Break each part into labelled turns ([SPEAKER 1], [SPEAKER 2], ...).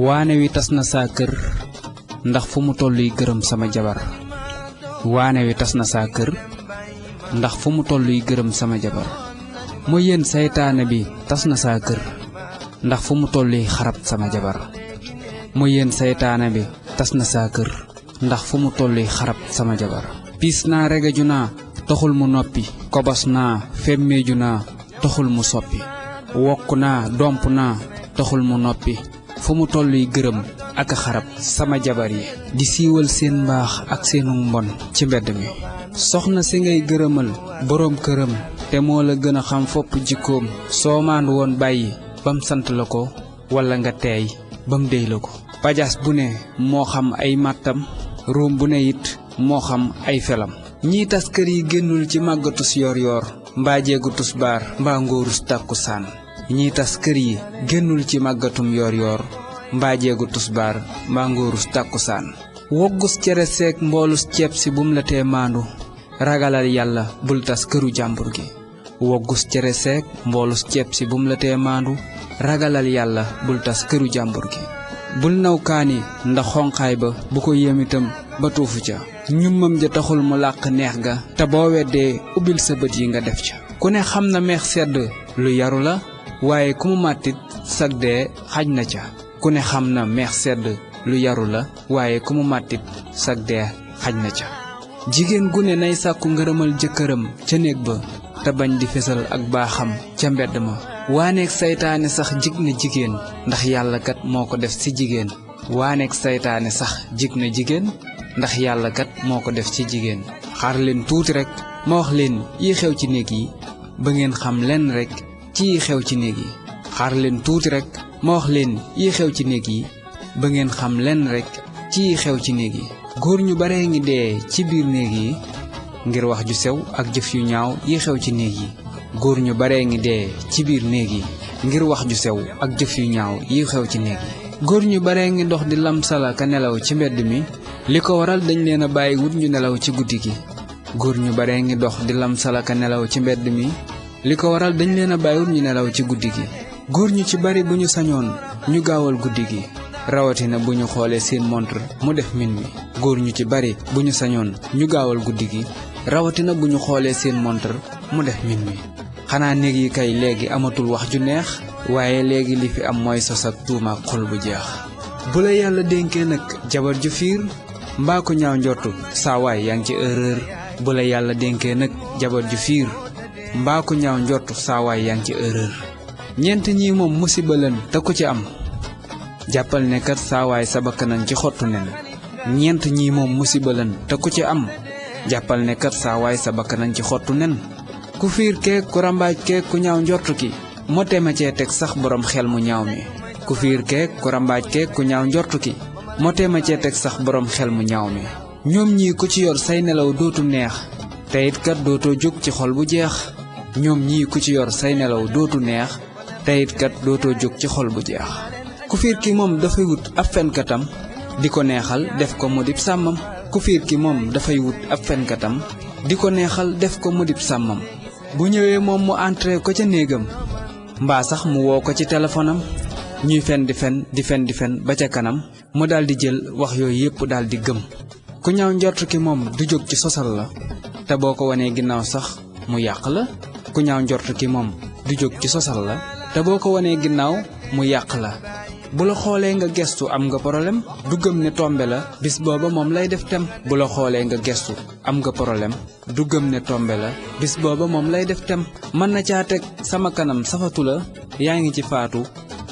[SPEAKER 1] waane wi tas na saa kër ndax fu mu tolluy gërëm sama jabar waane wi tas na saa kër ndax fu mu tolluy gërëm sama jabar mooy yéen saytaane bi tas na saa kër ndax fu mu tolluy xarab sama jabar mooy yéen saytaane bi tas na saa kër ndax fu mu tolluy xarab sama jabar piis naa regaju naa taxul mu noppi kobos naa femmeeju naa taxul mu soppi wokk naa domp naa taxul mu noppi fu mu tolluy gërëm ak xarab sama jabar yi di siiwal seen mbaax ak seenu mbon ci mbedd mi soxna si ngay gërëmal boroom këram te moo la gën a xam fopp jikkoom soo maandu woon bàyyi bam sant la ko walla nga teey bam déy la ko pajas bu ne moo xam ay màttam ruum bu ne it moo xam ay felam ñii tas kër yi génnul ci màggatus yor yor mbaa jeegu tusbaar mbaa ngóorus tàkkusaan ñii tas kër yi génnul ci màggatum yor yor mbaa jeegu tusbaar mbaa ngóorus tàkkusaan woggus cere seek mboolus ceeb si bum la tee maandu ragalal yàlla bul tas këru jàmbur gi woggus cere seek mboolus ceeb si bum la tee maandu ragalal yàlla bul tas këru jàmbur gi bul naw kaani ndax xonqaay ba bu ko yem itam ba tuufu ca ñummam ja taxul mu làq neex ga te boo weddee ubbil sa bët yi nga def ca ku ne xam na meex sedd lu yaru la waaye ku mu màttit sag dee xaj na ca ku ne xam na meex sedd lu yaru la waaye ku mu màttit sag dee xaj na ca jigéen gu ne nay sàkku ngërëmal jëkkëram ca néeg ba te bañ di fesal ak baaxam ca mbedd ma waaneeg saytaane sax jig na jigéen ndax yàlla kat moo ko def ci jigéen waaneeg saytaane sax jig na jigéen ndax yàlla kat moo ko def ci jigéen xaar leen tuuti rek ma wax leen yi xew ci néeg yi ba ngeen xam lenn rek ci yi xew ci néeg yi xaar leen tuuti rek ma wax leen yi xew ci néeg yi ba ngeen xam lenn rek ci yi xew ci néeg yi góor ñu bare ngi dee ci biir néeg yi ngir wax ju sew ak jëf yu ñaaw yi xew ci néeg yi góor ñu bare ngi dee ci biir néeg yi ngir wax ju sew ak jëf yu ñaaw yi xew ci néeg yi góor ñu bare ngi dox di lamsala ka nelaw ci mbedd mi li ko waral dañ leen a bàyyi wut ñu nelaw ci guddi gi góor ñu bare ngi dox di lamsala ka nelaw ci mbedd mi li ko waral dañ leen a bàyyi wut ñu nelaw ci guddi gi góor ñu ci bari bu ñu sañoon ñu gaawal guddi gi rawatina bu ñu xoolee seen montre mu def minuit góor ñu ci bari bu ñu sañoon ñu gaawal guddi gi rawatina bu ñu xoolee seen montre mu def minuit xanaa néeg yi kay léegi amatul wax ju neex waaye léegi li fi am mooy sos ak tuuma ak xol bu jeex bu la yàlla dénkee nag jabar ju fiir mbaa ko ñaaw njortu saa waay yaa ngi ci erreur bu la yàlla dénkee nag jabar ju fiir mbaa ko ñaaw njortu saa waay yaa ngi ci erreur ñeent ñi moom musiba leen te ku ci am jàppal ne kat saa waay sa bakkanan ci xottu nen ñeent ñi moom musiba leen te ku ci am jàppal ne kat saa waay sa bakkanan ci xottu nen ku fiir keek ku rambaaj keek ku ñaaw njortu ki moo teema cee teg sax boroom xel mu ñaaw mi ku fiir keek ku rambaaj keek ku ñaaw njortu ki moo teema cee teg sax boroom xel mu ñaaw mi ñoom ñii ku ci yor say nelaw dootu neex te it kat dootoo jóg ci xol bu jeex ñoom ñii ku ci yor say nelaw dootu neex te it kat dootoo jóg ci xol bu jeex ku fiir ki moom dafay wut ab fenkatam di ko neexal def ko mu dib sàmmam ku fiir ki moom dafay wut ab fenkatam di ko neexal def ko mu dib sàmmam bu ñëwee moom mu entré ko ca néegam mbaa sax mu woo ko ci téléphone am ñuy fen di fen ba ca kanam mu daldi jël wax yooyu yépp daldi gëm ku ñaaw njort ki moom du jóg ci sosal la te boo ko wanee ginnaaw sax mu yàq la ku ñaaw njort ki moom du jóg ci sosal la te boo ko wanee ginnaaw mu yàq la bu la xoolee nga gestu am nga problème du gëm ne tombe la bis booba moom lay def tem bu la xoolee nga gestu am nga problème du gëm ne tombe la bis booba moom lay def tem mën na caa teg sama kanam safatu la yaa ngi ci faatu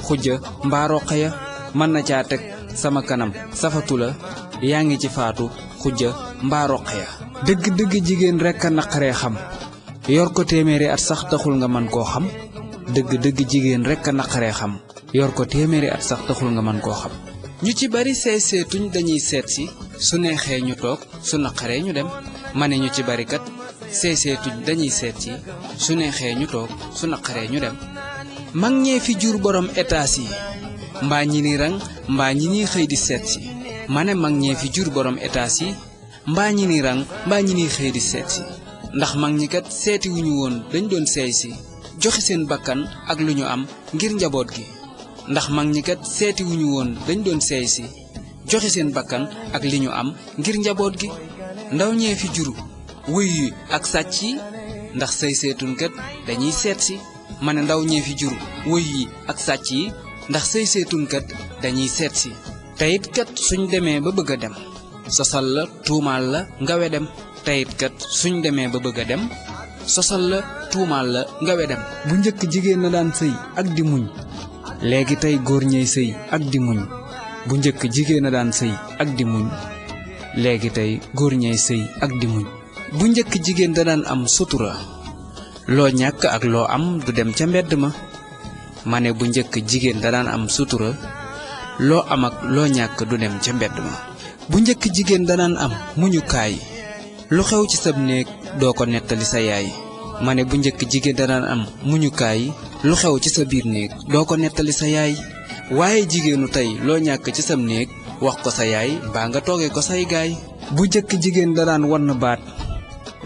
[SPEAKER 1] xujja mbaa roqaya mën na caa teg sama kanam safatu la yaa ngi ci faatu xujja mbaa roqaya dëgg-dëgg jigéen rekk a naqaree xam yor ko téeméeri at sax taxul nga mën koo xam dëgg-dëgg jigéen rekk a naqaree xam yor ko téeméeri at sax taxul nga mën koo xam ñu ci bari seetuñ dañuy seet si su neexee ñu toog su naqaree ñu dem ma ne ñu ci bari kat seetuñ dañuy seet si su neexee ñu toog su naqaree ñu dem mag ñee fi jur borom étage yi mbaa ñi ni rang mbaa ñi ñuy xëy di seet si ma ne mag ñee fi jur borom étage yi mbaa ñi ni rang mbaa ñi ñuy xëy di seet si ndax mag ñi kat seeti wuñu woon dañ doon seey si joxe seen bakkan ak lu ñu am ngir njaboot gi ndax mag ñi kat seeti wuñu woon dañ doon seey si joxe seen bakkan ak li ñu am ngir njaboot gi ndaw ñee fi juru wuy yi ak sàcc yi ndax sëy seetun kat dañuy seet si ma ne ndaw ñee fi juru wuy yi ak sàcc yi ndax sëy seetun kat dañuy seet si teyit kat suñ demee ba bëgg a dem sosal la tuumaal la nga wedem teyit kat suñ demee ba bëgg a dem sosal la tuumaal la nga wedem bu njëkk jigéen na daan sëy ak di muñ léegi tey góor ñey sëy ak di muñ bu njëkk jigéen a daan sëy ak di muñ léegi tey góor ñey sëy ak di muñ bu njëkk jigéen da daan am sutura loo ñàkk ak loo am du dem ca mbedd ma ne bu njëkk jigéen da daan am sutura loo am ak loo ñàkk du dem ca mbedd ma bu njëkk jigéen da daan am muñukaay lu xew ci sab néeg doo ko nettali sa yaay ma ne bu njëkk jigéen da daan am muñukaay lu xew ci sa biir néeg doo ko nettali sa yaay waaye jigéenu tey loo ñàkk ci sam néeg wax ko sa yaay mbaa nga toogee ko say gaay bu njëkk jigéen da daan wann baat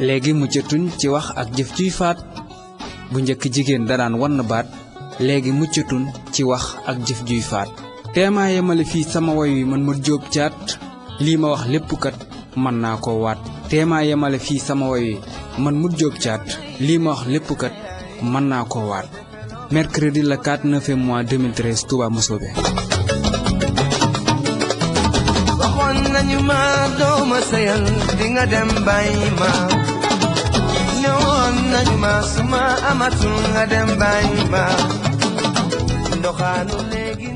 [SPEAKER 1] léegi muccatuñ ci wax ak jëf juy faat bu njëkk jigéen da daan wann baat léegi muccatuñ ci wax ak jëf juy faat teemaa yemale fii sama woy wi man ma jóob caat lii ma wax lépp kat mën naa ko waat teemaa yemale fii sama woy wi man mu jóob caat lii ma wax lépp kat mën naa ko waat mercredi le 4 9 mois 2013 Touba Mboussobé
[SPEAKER 2] waxoon nañu ma dooma seyal di nga dem bàyyi ma ñëwoon nañu ma suma amatul nga dem bàyyi ma ndoxaanu léegi